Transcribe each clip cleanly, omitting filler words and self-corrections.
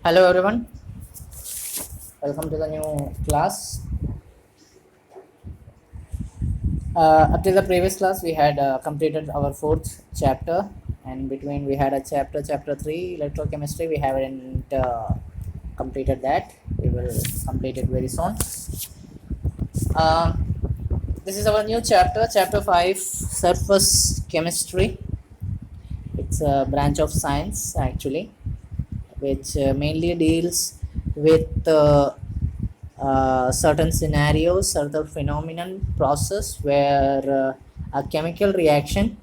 Hello everyone, welcome to the new class. Up to the previous class, we had completed our fourth chapter, and between we had a chapter 3, electrochemistry. We haven't completed that. We will complete it very soon. Um, this is our new chapter 5, surface chemistry. It's a branch of science actually, which mainly deals with certain scenarios, certain phenomenon process where a chemical reaction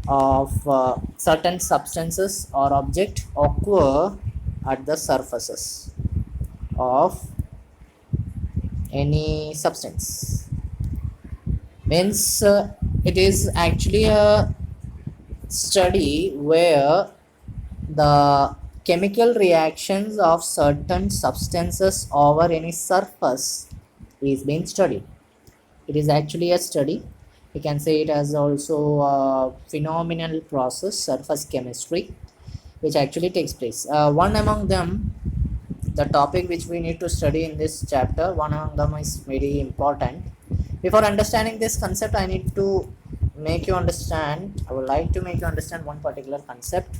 of certain substances or object occur at the surfaces of any substance. Means it is actually a study where the chemical reactions of certain substances over any surface is being studied. It is actually a study. We can say it as also a phenomenal process, surface chemistry, which actually takes place. One among them, the topic which we need to study in this chapter, one among them is very important. Before understanding this concept, I need to make you understand, I would like to make you understand one particular concept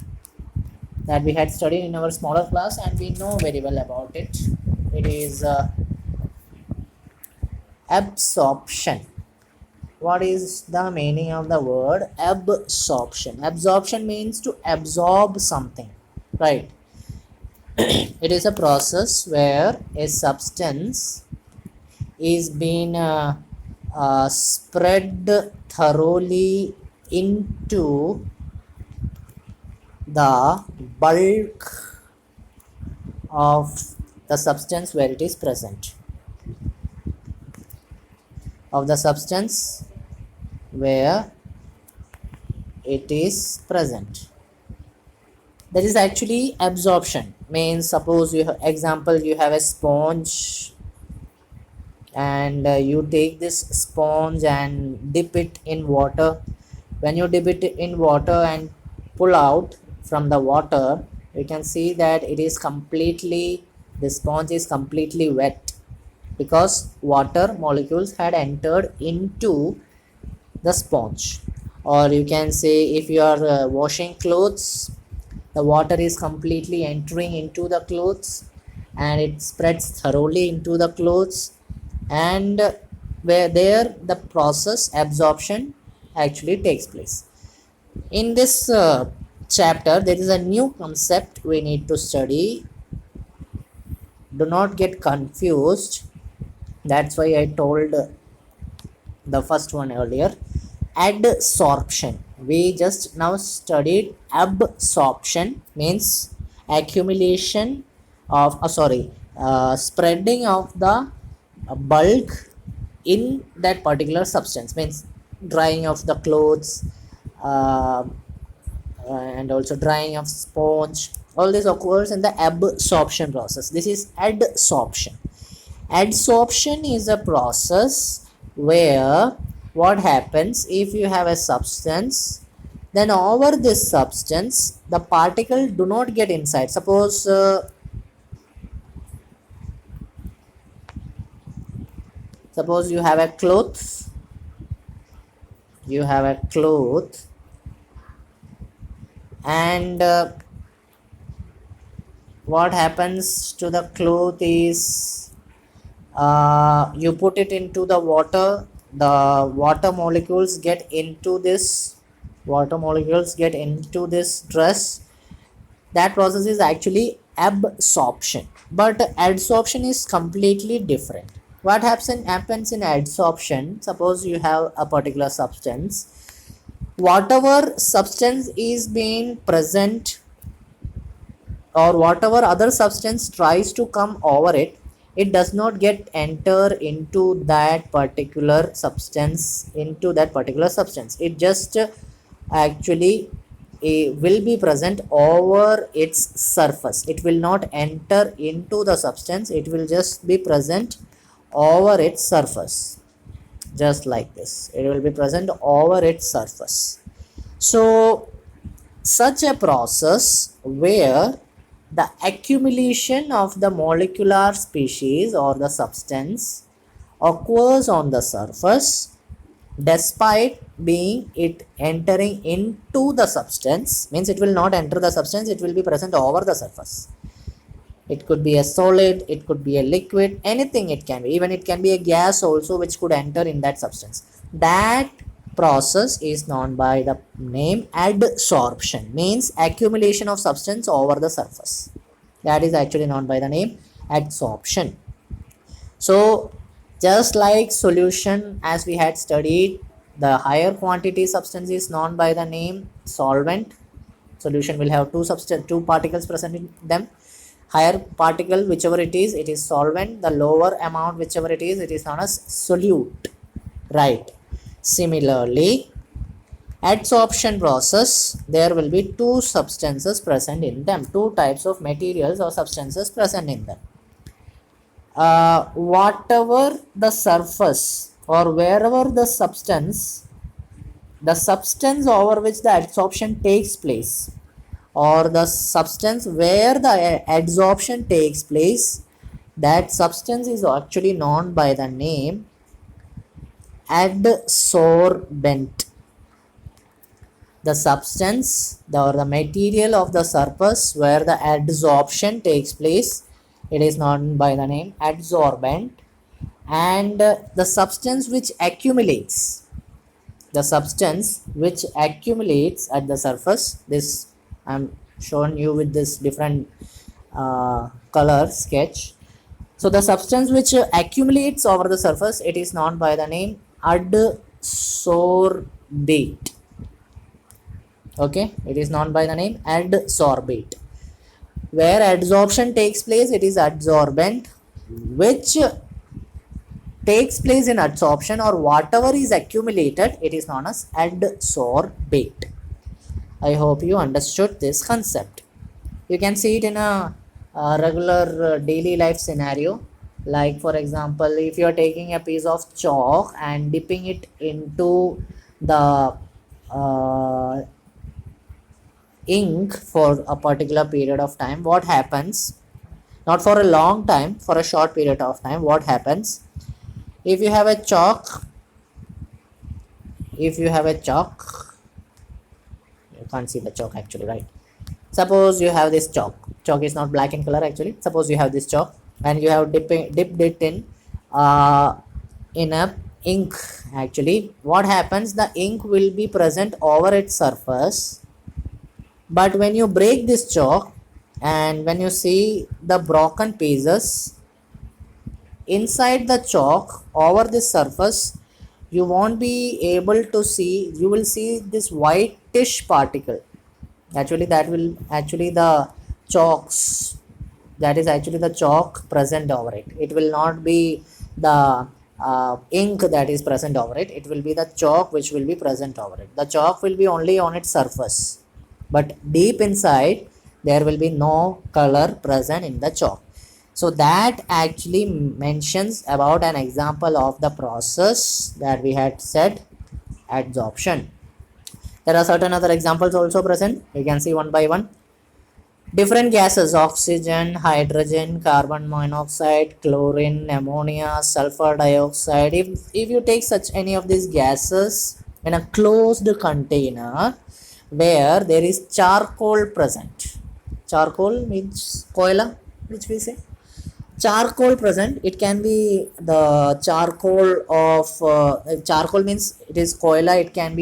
that we had studied in our smaller class and we know very well about it. It is absorption. What is the meaning of the word absorption? Absorption means to absorb something, right? It is a process where a substance is being spread thoroughly into the bulk of the substance where it is present, of the substance where it is present. That is actually absorption. Means suppose you have, example, you have a sponge and you take this sponge and dip it in water. When you dip it in water and pull out from the water, you can see that it is completely, the sponge is completely wet because water molecules had entered into the sponge. Or you can say if you are washing clothes, the water is completely entering into the clothes and it spreads thoroughly into the clothes, and where there the process absorption actually takes place. In this chapter there is a new concept we need to study. Do not get confused, that's why I told the first one earlier. Adsorption, we just now studied. Absorption means accumulation of spreading of the bulk in that particular substance, means drying of the clothes, uh, and also drying of sponge. All this occurs in the absorption process. This is adsorption. Adsorption is a process where what happens, if you have a substance, then over this substance the particle do not get inside. Suppose you have a cloth, and what happens to the cloth is you put it into the water. The water molecules get into this dress. That process is actually absorption, but adsorption is completely different. What happens in adsorption, suppose you have a particular substance, whatever substance is being present or whatever other substance tries to come over it, it does not get enter into that particular substance, it just actually will be present over its surface. It will not enter into the substance, it will just be present over its surface, just like this. It will be present over its surface. So such a process where the accumulation of the molecular species or the substance occurs on the surface despite being it entering into the substance, means it will not enter the substance, it will be present over the surface. It could be a solid, it could be a liquid, anything it can be, even it can be a gas also which could enter in that substance. That process is known by the name adsorption, means accumulation of substance over the surface. That is actually known by the name adsorption. So just like solution, as we had studied, the higher quantity substance is known by the name solvent. Solution will have two particles present in them. Higher particle, whichever it is solvent. The lower amount, whichever it is known as solute, right? Similarly, adsorption process, there will be two substances present in them, two types of materials or substances present in them. Whatever the surface or wherever the substance over which the adsorption takes place, or the substance where the adsorption takes place, that substance is actually known by the name adsorbent. The substance or the material of the surface where the adsorption takes place, it is known by the name adsorbent. And the substance which accumulates at the surface, this I'm showing you with this different color sketch. So the substance which accumulates over the surface, it is known by the name adsorbate. Okay, it is known by the name adsorbate. Where adsorption takes place, it is adsorbent. Which takes place in adsorption or whatever is accumulated, it is known as adsorbate. I hope you understood this concept. You can see it in a regular daily life scenario. Like for example, if you are taking a piece of chalk and dipping it into the ink for a particular period of time, what happens? Not for a long time, for a short period of time, what happens? If you have a chalk, you can't see the chalk actually, right? Suppose you have this chalk is not black in color actually. Suppose you have this chalk and you have dipped it in a ink. Actually, what happens? The ink will be present over its surface, but when you break this chalk and when you see the broken pieces inside the chalk over this surface, you won't be able to see, you will see this whitish particle. Actually that will the chalks, that is actually the chalk present over it. It will not be the ink that is present over it. It will be the chalk which will be present over it. The chalk will be only on its surface, but deep inside there will be no color present in the chalk. So that actually mentions about an example of the process that we had said, adsorption. There are certain other examples also present. You can see one by one. Different gases: oxygen, hydrogen, carbon monoxide, chlorine, ammonia, sulfur dioxide. If you take such any of these gases in a closed container where there is charcoal present, charcoal means koila, which we say charcoal present. It can be the charcoal of charcoal means it is koila. It can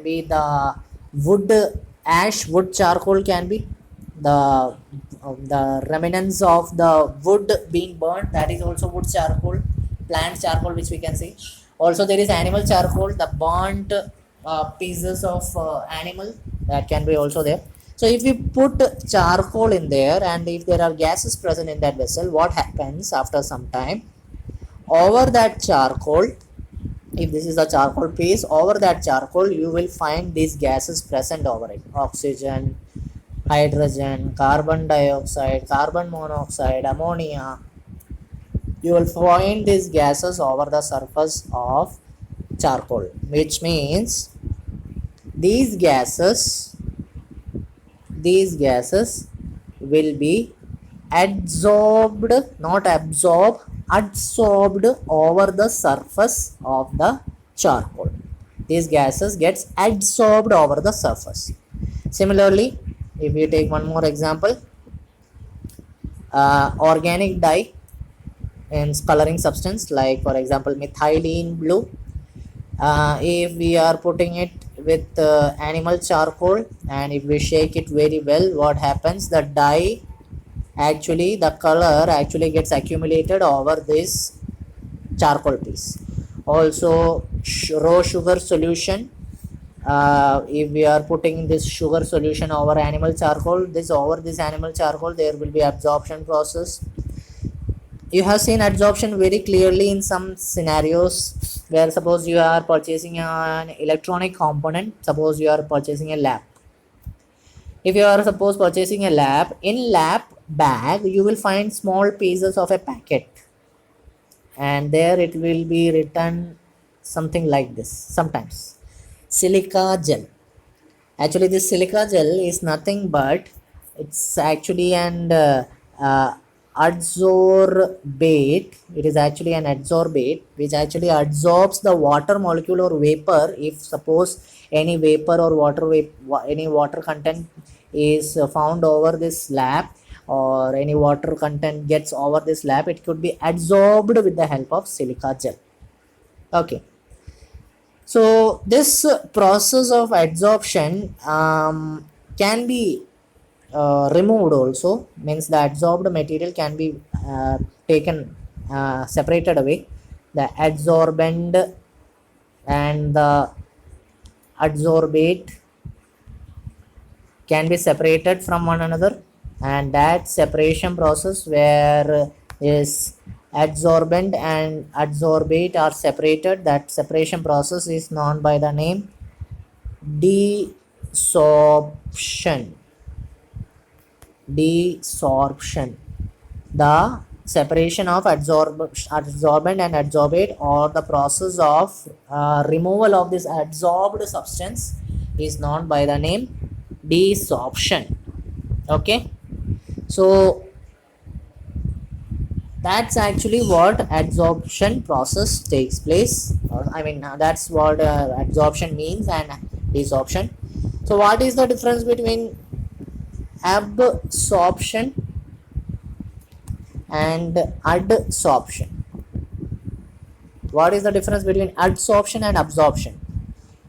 be the wood ash, wood charcoal can be the remnants of the wood being burnt, that is also wood charcoal. Plant charcoal which we can see. Also there is animal charcoal, the burnt pieces of animal, that can be also there. So if you put charcoal in there and if there are gases present in that vessel, what happens after some time? Over that charcoal, if this is the charcoal piece, over that charcoal you will find these gases present over it: oxygen, hydrogen, carbon dioxide, carbon monoxide, ammonia. You will find these gases over the surface of charcoal, which means these gases these gases will be adsorbed, not absorbed, adsorbed over the surface of the charcoal. These gases gets adsorbed over the surface. Similarly, if you take one more example, organic dye and coloring substance, like for example methylene blue, if we are putting it with animal charcoal and if we shake it very well, what happens, the dye actually, the color actually gets accumulated over this charcoal piece. Also raw sugar solution, if we are putting this sugar solution over animal charcoal, this animal charcoal, there will be absorption process. You have seen adsorption very clearly in some scenarios where suppose you are purchasing an electronic component, suppose you are purchasing a lap. If you are suppose purchasing a lap, in lap bag you will find small pieces of a packet, and there it will be written something like this, sometimes silica gel. Actually this silica gel is nothing but it's actually an adsorbate. It is actually an adsorbate which actually adsorbs the water molecule or vapor. If suppose any vapor or any water content is found over this slab, or any water content gets over this slab, it could be adsorbed with the help of silica gel. Okay, so this process of adsorption can be removed also, means the adsorbed material can be taken separated away. The adsorbent and the adsorbate can be separated from one another, and that separation process where is adsorbent and adsorbate are separated, that separation process is known by the name desorption. Desorption, the separation of adsorbent and adsorbate, or the process of removal of this adsorbed substance is known by the name desorption. Okay, so that's actually what adsorption process takes place, I mean that's what adsorption means and desorption. So what is the difference between absorption and adsorption? What is the difference between adsorption and absorption?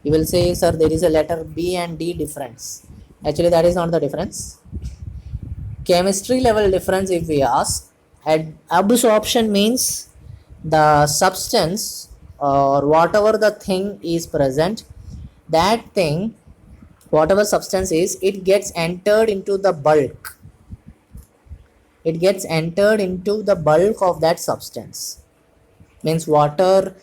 You will say, sir, there is a letter B and D difference. Actually that is not the difference. Chemistry level difference, if we ask, absorption means the substance or whatever the thing is present, that thing, whatever substance is, it gets entered into the bulk. It gets entered into the bulk of that substance. Means water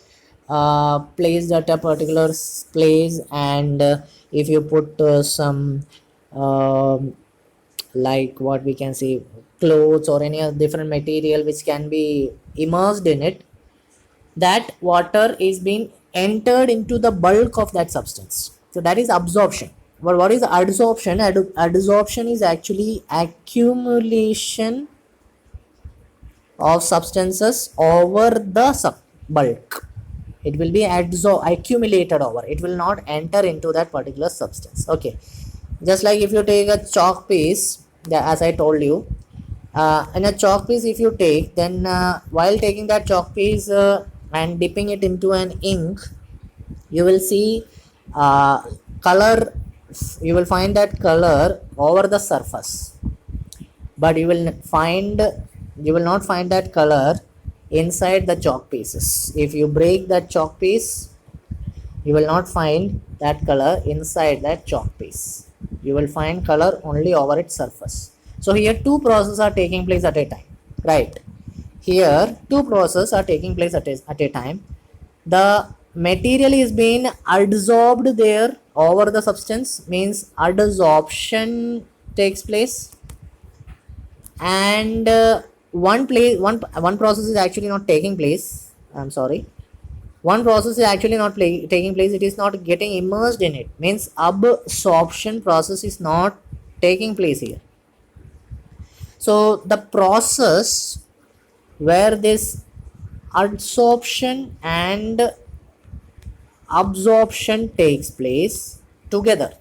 placed at a particular place, and if you put some like what we can say, clothes or any other different material which can be immersed in it, that water is being entered into the bulk of that substance. So that is absorption. But what is adsorption? Adsorption is actually accumulation of substances over the bulk. It will be accumulated over, it will not enter into that particular substance. Okay, just like if you take a chalk piece, as I told you, in a chalk piece if you take, then while taking that chalk piece and dipping it into an ink, you will see color, you will find that color over the surface, but you will not find that color inside the chalk pieces. If you break that chalk piece, you will not find that color inside that chalk piece. You will find color only over its surface. So here two processes are taking place at a time, right? Here two processes are taking place at a time. The material is being adsorbed there over the substance, means adsorption takes place, and one process is actually not taking place. I'm sorry, one process is actually not taking place, it is not getting immersed in it, means absorption process is not taking place here. So the process where this adsorption and absorption takes place together.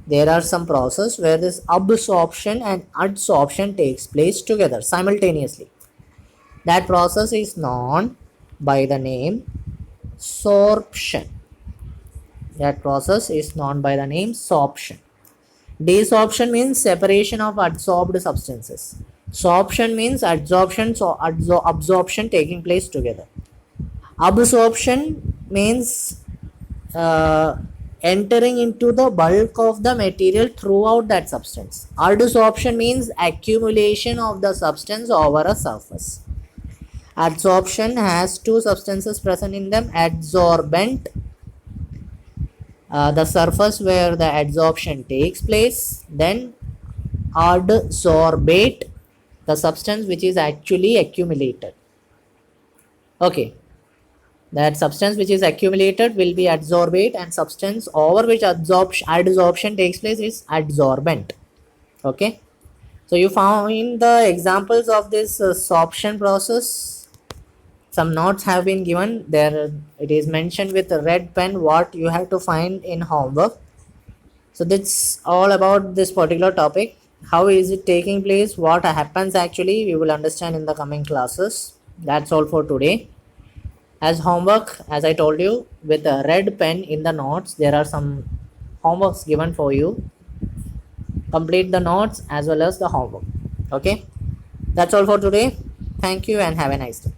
There are some process where this absorption and adsorption takes place together simultaneously. That process is known by the name sorption. That process is known by the name sorption. Desorption means separation of adsorbed substances. Sorption means adsorption, so absorption taking place together. Absorption means entering into the bulk of the material throughout that substance. Adsorption means accumulation of the substance over a surface. Adsorption has two substances present in them: adsorbent, the surface where the adsorption takes place, then adsorbate, the substance which is actually accumulated. Okay, that substance which is accumulated will be adsorbate, and substance over which adsorption takes place is adsorbent. Okay, so you found the examples of this sorption process. Some notes have been given there. It is mentioned with a red pen what you have to find in homework. So that's all about this particular topic. How is it taking place, what happens actually, we will understand in the coming classes. That's all for today. As homework, as I told you, with a red pen in the notes, there are some homeworks given for you. Complete the notes as well as the homework. Okay, that's all for today. Thank you and have a nice day.